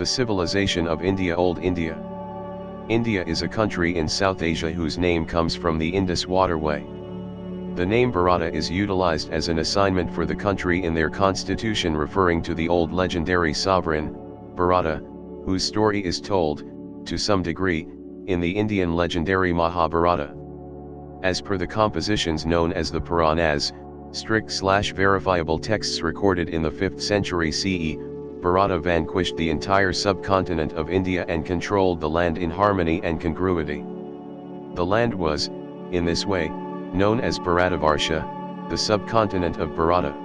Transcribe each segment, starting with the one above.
The civilization of India. Old India. India is a country in South Asia whose name comes from the Indus waterway. The name Bharata is utilized as an assignment for the country in their constitution, referring to the old legendary sovereign, Bharata, whose story is told, to some degree, in the Indian legendary Mahabharata. As per the compositions known as the Puranas, strict/verifiable texts recorded in the 5th century CE, Bharata vanquished the entire subcontinent of India and controlled the land in harmony and congruity. The land was, in this way, known as Bharatavarsha, the subcontinent of Bharata.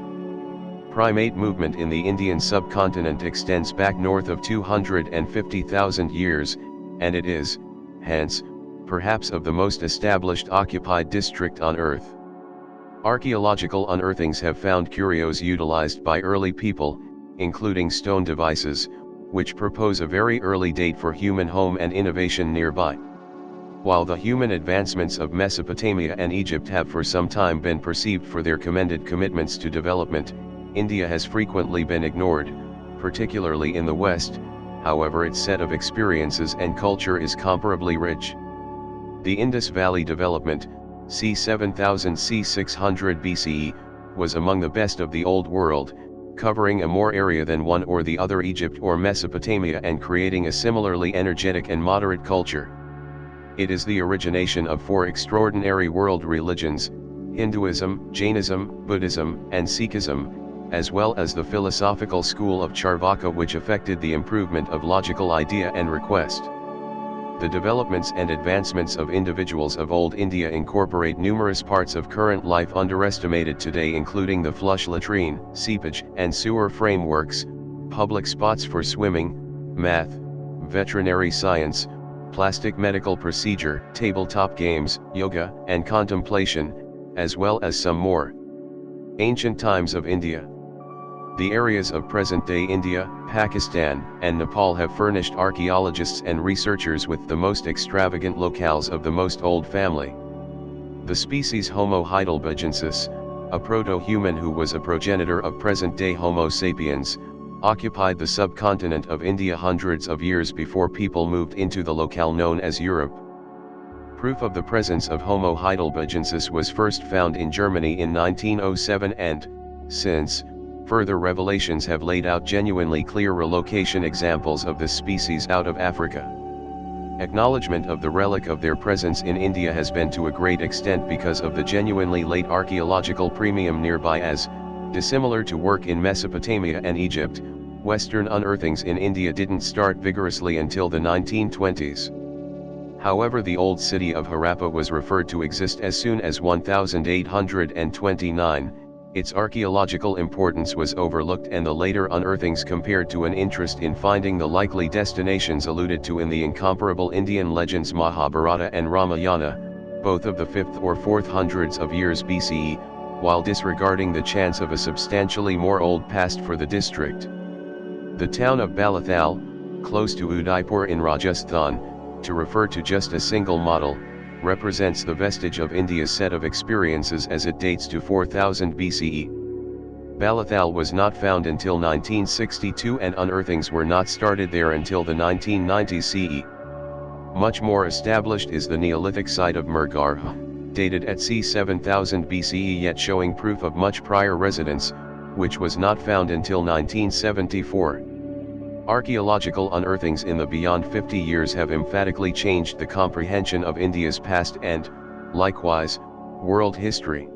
Primate movement in the Indian subcontinent extends back north of 250,000 years, and it is, hence, perhaps of the most established occupied district on Earth. Archaeological unearthings have found curios utilized by early people, including stone devices, which propose a very early date for human home and innovation nearby. While the human advancements of Mesopotamia and Egypt have for some time been perceived for their commended commitments to development, India has frequently been ignored, particularly in the West. However, its set of experiences and culture is comparably rich. The Indus Valley development, c. 7000–c. 600 BCE, was among the best of the Old World, covering a more area than one or the other Egypt or Mesopotamia and creating a similarly energetic and moderate culture. It is the origination of 4 extraordinary world religions: Hinduism, Jainism, Buddhism, and Sikhism, as well as the philosophical school of Charvaka, which affected the improvement of logical idea and request. The developments and advancements of individuals of old India incorporate numerous parts of current life underestimated today, including the flush latrine, seepage and sewer frameworks, public spots for swimming, math, veterinary science, plastic medical procedure, tabletop games, yoga and contemplation, as well as some more. Ancient times of India. The areas of present-day India, Pakistan, and Nepal have furnished archaeologists and researchers with the most extravagant locales of the most old family. The species Homo heidelbergensis, a proto-human who was a progenitor of present-day Homo sapiens, occupied the subcontinent of India hundreds of years before people moved into the locale known as Europe. Proof of the presence of Homo heidelbergensis was first found in Germany in 1907 and, since, further revelations have laid out genuinely clear relocation examples of this species out of Africa. Acknowledgement of the relic of their presence in India has been to a great extent because of the genuinely late archaeological premium nearby, as, dissimilar to work in Mesopotamia and Egypt, Western unearthings in India didn't start vigorously until the 1920s. However, the old city of Harappa was referred to exist as soon as 1829, its archaeological importance was overlooked and the later unearthings compared to an interest in finding the likely destinations alluded to in the incomparable Indian legends Mahabharata and Ramayana, both of the 5th or 4th hundreds of years BCE, while disregarding the chance of a substantially more old past for the district. The town of Balathal, close to Udaipur in Rajasthan, to refer to just a single model, represents the vestige of India's set of experiences as it dates to 4000 BCE. Balathal was not found until 1962 and unearthings were not started there until the 1990s CE. Much more established is the Neolithic site of Murgarh, dated at c. 7000 BCE yet showing proof of much prior residence, which was not found until 1974. Archaeological unearthings in the beyond 50 years have emphatically changed the comprehension of India's past and, likewise, world history.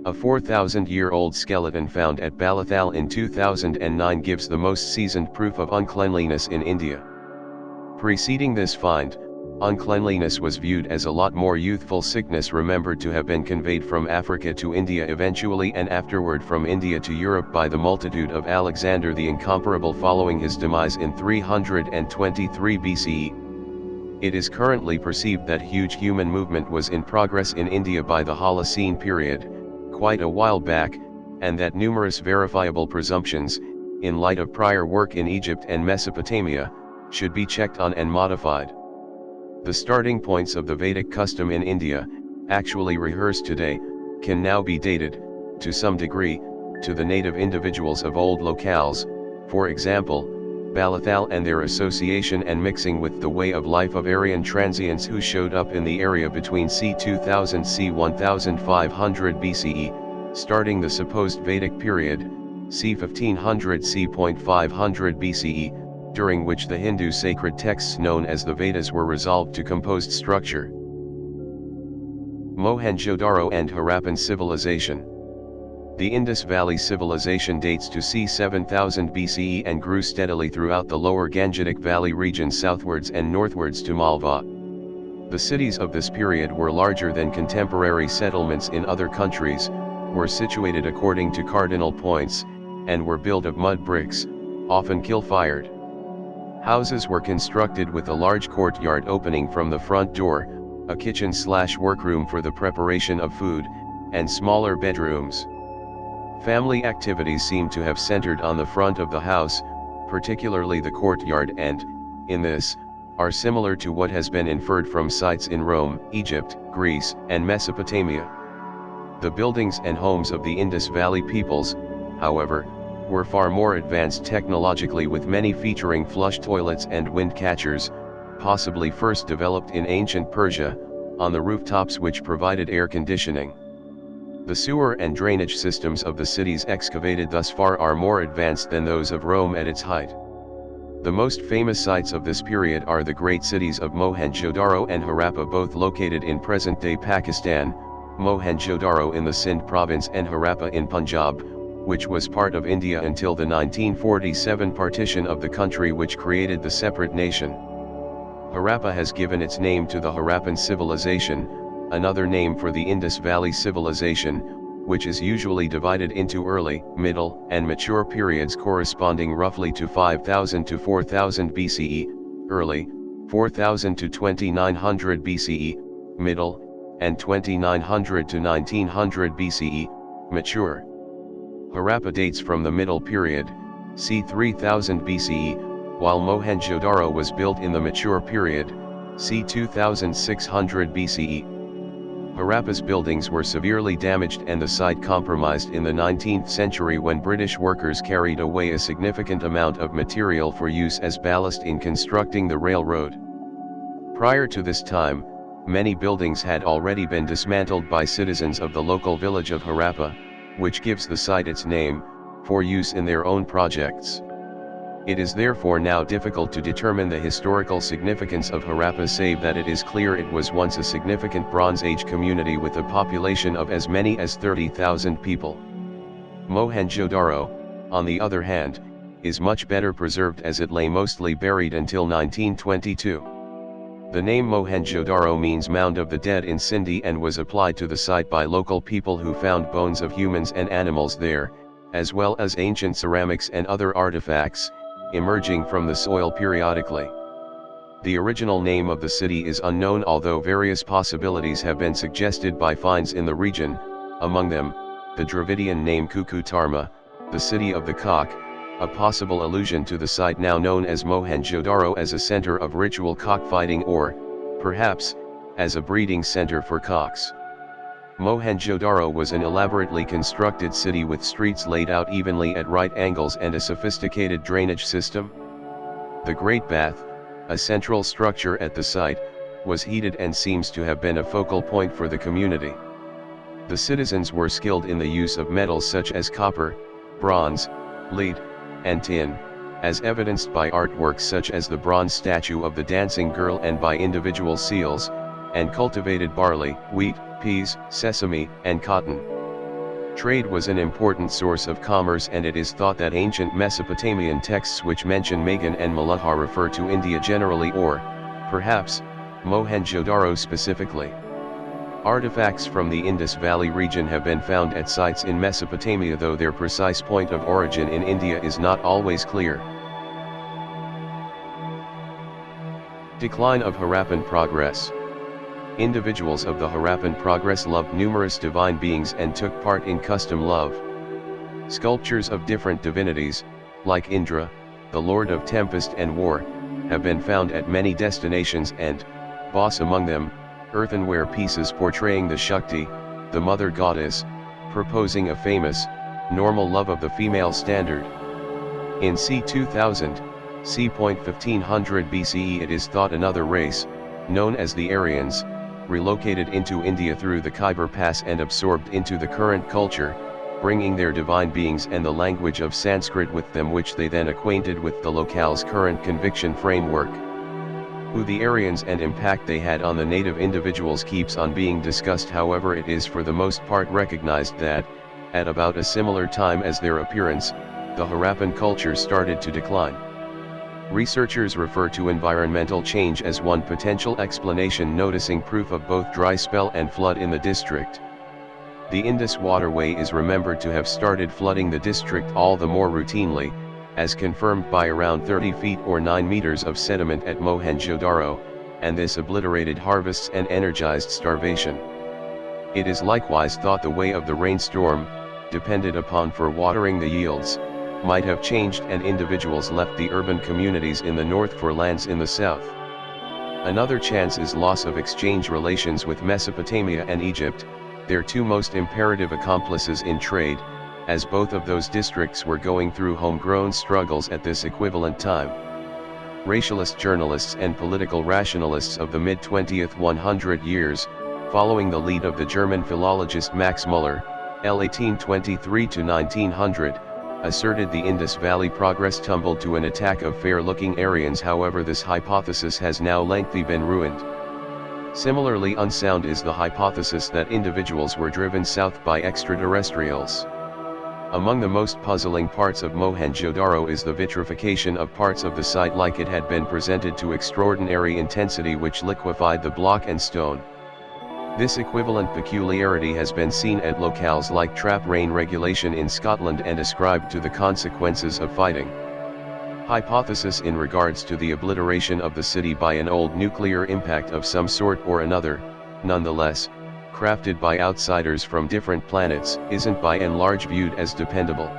A 4,000-year-old skeleton found at Balathal in 2009 gives the most seasoned proof of uncleanliness in India. Preceding this find, uncleanliness was viewed as a lot more youthful sickness remembered to have been conveyed from Africa to India eventually and afterward from India to Europe by the multitude of Alexander the Incomparable following his demise in 323 BCE. It is currently perceived that huge human movement was in progress in India by the Holocene period, quite a while back, and that numerous verifiable presumptions, in light of prior work in Egypt and Mesopotamia, should be checked on and modified. The starting points of the Vedic custom in India, actually rehearsed today, can now be dated, to some degree, to the native individuals of old locales. For example, Balathal and their association and mixing with the way of life of Aryan transients who showed up in the area between c. 2000 c. 1500 BCE, starting the supposed Vedic period, c. 1500 c. 500 BCE, during which the Hindu sacred texts known as the Vedas were resolved to composed structure. Mohenjo-daro and Harappan civilization. The Indus Valley civilization dates to c. 7000 BCE and grew steadily throughout the lower Gangetic Valley region southwards and northwards to Malwa. The cities of this period were larger than contemporary settlements in other countries, were situated according to cardinal points, and were built of mud bricks, often kiln-fired. Houses were constructed with a large courtyard opening from the front door, a kitchen/workroom for the preparation of food, and smaller bedrooms. Family activities seem to have centered on the front of the house, particularly the courtyard, and, in this, are similar to what has been inferred from sites in Rome, Egypt, Greece, and Mesopotamia. The buildings and homes of the Indus Valley peoples, however, were far more advanced technologically, with many featuring flush toilets and wind catchers, possibly first developed in ancient Persia, on the rooftops which provided air conditioning. The sewer and drainage systems of the cities excavated thus far are more advanced than those of Rome at its height. The most famous sites of this period are the great cities of Mohenjo-daro and Harappa, both located in present-day Pakistan, Mohenjo-daro in the Sindh province and Harappa in Punjab, which was part of India until the 1947 partition of the country, which created the separate nation. Harappa has given its name to the Harappan civilization, another name for the Indus Valley civilization, which is usually divided into early, middle, and mature periods corresponding roughly to 5000 to 4000 BCE, early, 4000 to 2900 BCE, middle, and 2900 to 1900 BCE, mature. Harappa dates from the middle period, c. 3000 BCE, while Mohenjo-daro was built in the mature period, c. 2600 BCE. Harappa's buildings were severely damaged and the site compromised in the 19th century when British workers carried away a significant amount of material for use as ballast in constructing the railroad. Prior to this time, many buildings had already been dismantled by citizens of the local village of Harappa, which gives the site its name, for use in their own projects. It is therefore now difficult to determine the historical significance of Harappa, save that it is clear it was once a significant Bronze Age community with a population of as many as 30,000 people. Mohenjo-daro, on the other hand, is much better preserved as it lay mostly buried until 1922. The name Mohenjo-daro means Mound of the Dead in Sindhi and was applied to the site by local people who found bones of humans and animals there, as well as ancient ceramics and other artifacts, emerging from the soil periodically. The original name of the city is unknown, although various possibilities have been suggested by finds in the region, among them, the Dravidian name Kukutarma, the city of the cock, a possible allusion to the site now known as Mohenjo-daro as a center of ritual cockfighting, or, perhaps, as a breeding center for cocks. Mohenjo-daro was an elaborately constructed city with streets laid out evenly at right angles and a sophisticated drainage system. The Great Bath, a central structure at the site, was heated and seems to have been a focal point for the community. The citizens were skilled in the use of metals such as copper, bronze, lead, and tin, as evidenced by artworks such as the bronze statue of the dancing girl and by individual seals, and cultivated barley, wheat, peas, sesame, and cotton. Trade was an important source of commerce, and it is thought that ancient Mesopotamian texts which mention Magan and Malahar refer to India generally, or, perhaps, Mohenjo-daro specifically. Artifacts from the Indus Valley region have been found at sites in Mesopotamia, though their precise point of origin in India is not always clear. Decline of Harappan progress. Individuals of the Harappan progress loved numerous divine beings and took part in custom love. Sculptures of different divinities, like Indra, the lord of tempest and war, have been found at many destinations, and, boss among them, earthenware pieces portraying the Shakti, the mother goddess, proposing a famous, normal love of the female standard. In c. 2000, c. 1500 BCE it is thought another race, known as the Aryans, relocated into India through the Khyber Pass and absorbed into the current culture, bringing their divine beings and the language of Sanskrit with them, which they then acquainted with the locale's current conviction framework. Who the Aryans and impact they had on the native individuals keeps on being discussed. However, it is for the most part recognized that, at about a similar time as their appearance, the Harappan culture started to decline. Researchers refer to environmental change as one potential explanation, noticing proof of both dry spell and flood in the district. The Indus waterway is remembered to have started flooding the district all the more routinely, as confirmed by around 30 feet or 9 meters of sediment at Mohenjo-daro, and this obliterated harvests and energized starvation. It is likewise thought the way of the rainstorm, depended upon for watering the yields, might have changed and individuals left the urban communities in the north for lands in the south. Another chance is loss of exchange relations with Mesopotamia and Egypt, their two most imperative accomplices in trade, as both of those districts were going through homegrown struggles at this equivalent time. Racialist journalists and political rationalists of the mid-20th 100 years, following the lead of the German philologist Max Müller, L. 1823 to 1900, asserted the Indus Valley progress tumbled to an attack of fair-looking Aryans. However, this hypothesis has now lengthily been ruined. Similarly unsound is the hypothesis that individuals were driven south by extraterrestrials. Among the most puzzling parts of Mohenjo-daro is the vitrification of parts of the site like it had been presented to extraordinary intensity, which liquefied the block and stone. This equivalent peculiarity has been seen at locales like trap rain regulation in Scotland and ascribed to the consequences of fighting. Hypothesis in regards to the obliteration of the city by an old nuclear impact of some sort or another, nonetheless, crafted by outsiders from different planets, isn't by and large viewed as dependable.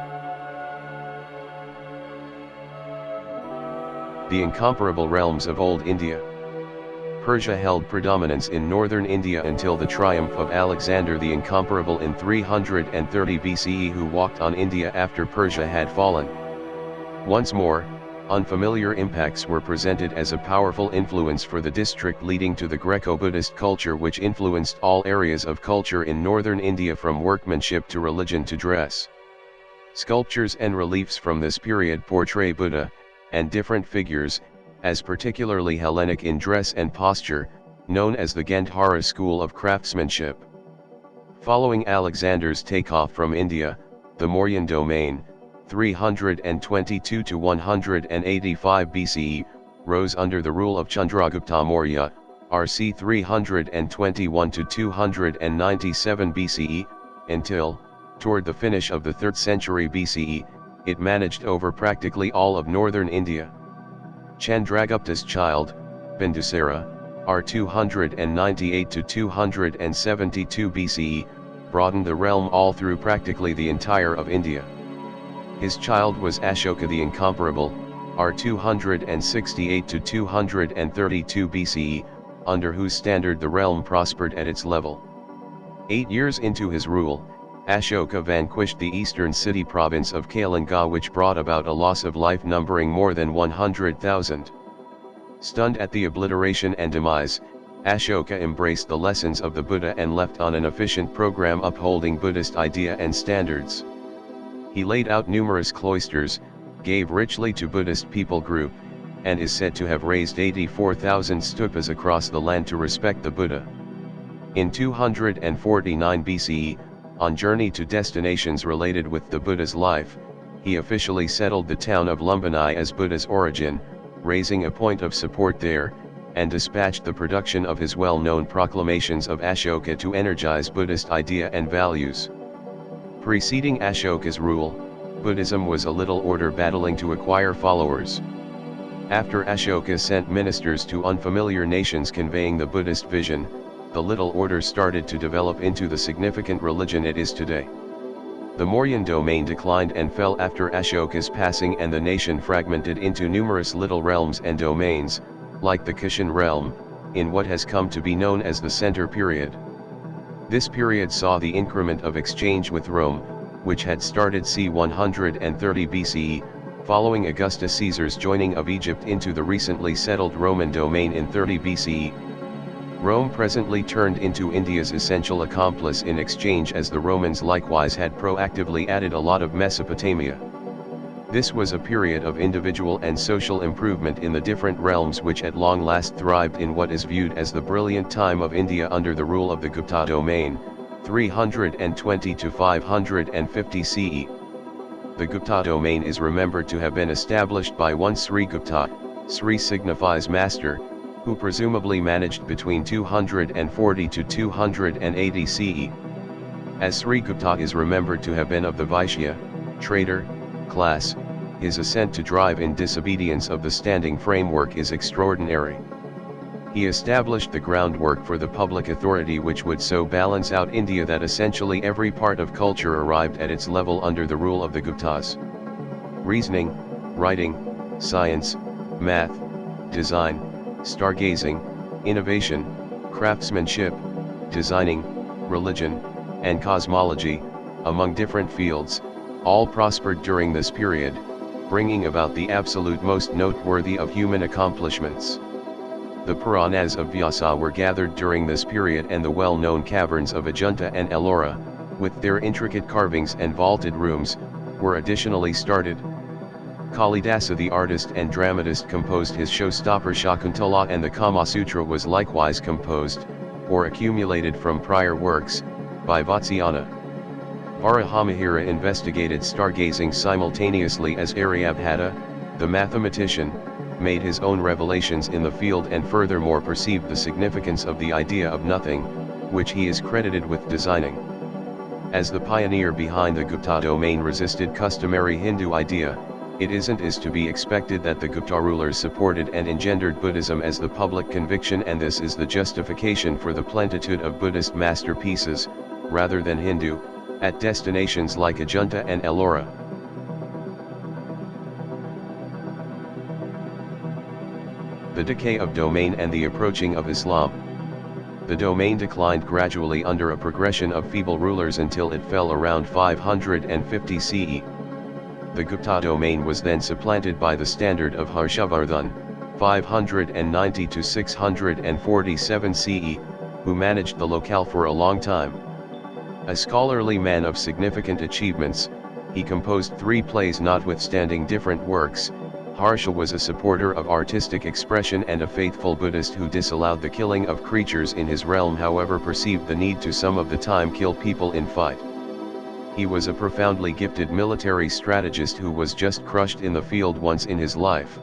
The incomparable realms of Old India. Persia held predominance in northern India until the triumph of Alexander the Incomparable in 330 BCE, who walked on India after Persia had fallen. Once more, unfamiliar impacts were presented as a powerful influence for the district, leading to the Greco-Buddhist culture, which influenced all areas of culture in northern India, from workmanship to religion to dress. Sculptures and reliefs from this period portray Buddha, and different figures, as particularly Hellenic in dress and posture, known as the Gandhara school of craftsmanship. Following Alexander's takeoff from India, the Mauryan domain, 322 to 185 BCE, rose under the rule of Chandragupta Maurya, RC 321 to 297 BCE, until, toward the finish of the 3rd century BCE, it managed over practically all of northern India. Chandragupta's child, Bindusara, R 298 to 272 BCE, broadened the realm all through practically the entire of India. His child was Ashoka the Incomparable, R 268 to 232 BCE, under whose standard the realm prospered at its level. 8 years into his rule, Ashoka vanquished the eastern city province of Kalinga, which brought about a loss of life numbering more than 100,000. Stunned at the obliteration and demise, Ashoka embraced the lessons of the Buddha and left on an efficient program upholding Buddhist idea and standards. He laid out numerous cloisters, gave richly to Buddhist people group, and is said to have raised 84,000 stupas across the land to respect the Buddha. In 249 BCE, on journey to destinations related with the Buddha's life, he officially settled the town of Lumbini as Buddha's origin, raising a point of support there, and dispatched the production of his well-known proclamations of Ashoka to energize Buddhist idea and values. Preceding Ashoka's rule, Buddhism was a little order battling to acquire followers. After Ashoka sent ministers to unfamiliar nations conveying the Buddhist vision, the little order started to develop into the significant religion it is today. The Mauryan domain declined and fell after Ashoka's passing, and the nation fragmented into numerous little realms and domains, like the Kushan realm, in what has come to be known as the Center period. This period saw the increment of exchange with Rome, which had started c. 130 BCE, following Augustus Caesar's joining of Egypt into the recently settled Roman domain in 30 BCE. Rome presently turned into India's essential accomplice in exchange, as the Romans likewise had proactively added a lot of Mesopotamia. This was a period of individual and social improvement in the different realms, which at long last thrived in what is viewed as the brilliant time of India under the rule of the Gupta domain, 320 to 550 CE. The Gupta domain is remembered to have been established by one Sri Gupta. Sri signifies master, who presumably managed between 240 to 280 CE. As Sri Gupta is remembered to have been of the Vaishya, trader, class, his ascent to drive in disobedience of the standing framework is extraordinary. He established the groundwork for the public authority which would so balance out India that essentially every part of culture arrived at its level under the rule of the Guptas. Reasoning, writing, science, math, design, stargazing, innovation, craftsmanship, designing, religion, and cosmology, among different fields, all prospered during this period, bringing about the absolute most noteworthy of human accomplishments. The Puranas of Vyasa were gathered during this period, and the well-known caverns of Ajunta and Ellora, with their intricate carvings and vaulted rooms, were additionally started. Kalidasa the artist and dramatist composed his showstopper Shakuntala, and the Kama Sutra was likewise composed, or accumulated from prior works, by Vatsyayana. Varahamihira investigated stargazing simultaneously as Aryabhata, the mathematician, made his own revelations in the field, and furthermore perceived the significance of the idea of nothing, which he is credited with designing. As the pioneer behind the Gupta domain resisted customary Hindu idea, it is to be expected that the Gupta rulers supported and engendered Buddhism as the public conviction, and this is the justification for the plentitude of Buddhist masterpieces, rather than Hindu, at destinations like Ajunta and Ellora. The decay of domain and the approaching of Islam. The domain declined gradually under a progression of feeble rulers until it fell around 550 CE. The Gupta domain was then supplanted by the standard of Harshavardhan, 590 to 647 CE, who managed the locale for a long time. A scholarly man of significant achievements, he composed 3 plays. Notwithstanding different works, Harsha was a supporter of artistic expression and a faithful Buddhist who disallowed the killing of creatures in his realm, however perceived the need to some of the time kill people in fight. He was a profoundly gifted military strategist who was just crushed in the field once in his life.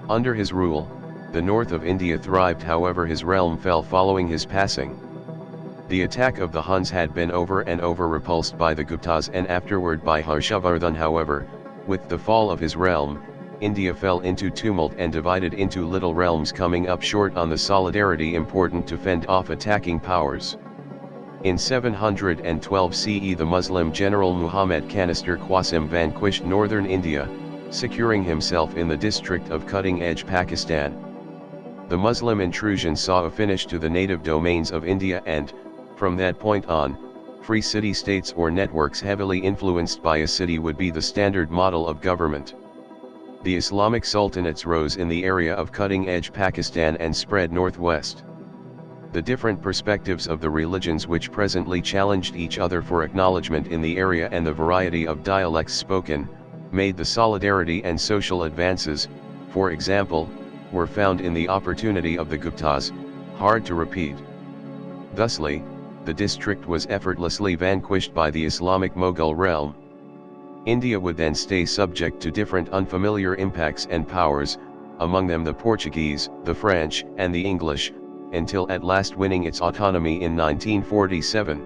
Under his rule, the north of India thrived, however his realm fell following his passing. The attack of the Huns had been over and over repulsed by the Guptas and afterward by Harshavardhan. However, with the fall of his realm, India fell into tumult and divided into little realms, coming up short on the solidarity important to fend off attacking powers. In 712 CE the Muslim general Muhammad Kanister Qasim vanquished northern India, securing himself in the district of cutting-edge Pakistan. The Muslim intrusion saw a finish to the native domains of India, and, from that point on, free city-states or networks heavily influenced by a city would be the standard model of government. The Islamic sultanates rose in the area of cutting-edge Pakistan and spread northwest. The different perspectives of the religions which presently challenged each other for acknowledgement in the area and the variety of dialects spoken, made the solidarity and social advances, for example, were found in the opportunity of the Guptas, hard to repeat. Thusly, the district was effortlessly vanquished by the Islamic Mughal realm. India would then stay subject to different unfamiliar impacts and powers, among them the Portuguese, the French, and the English, until at last winning its autonomy in 1947.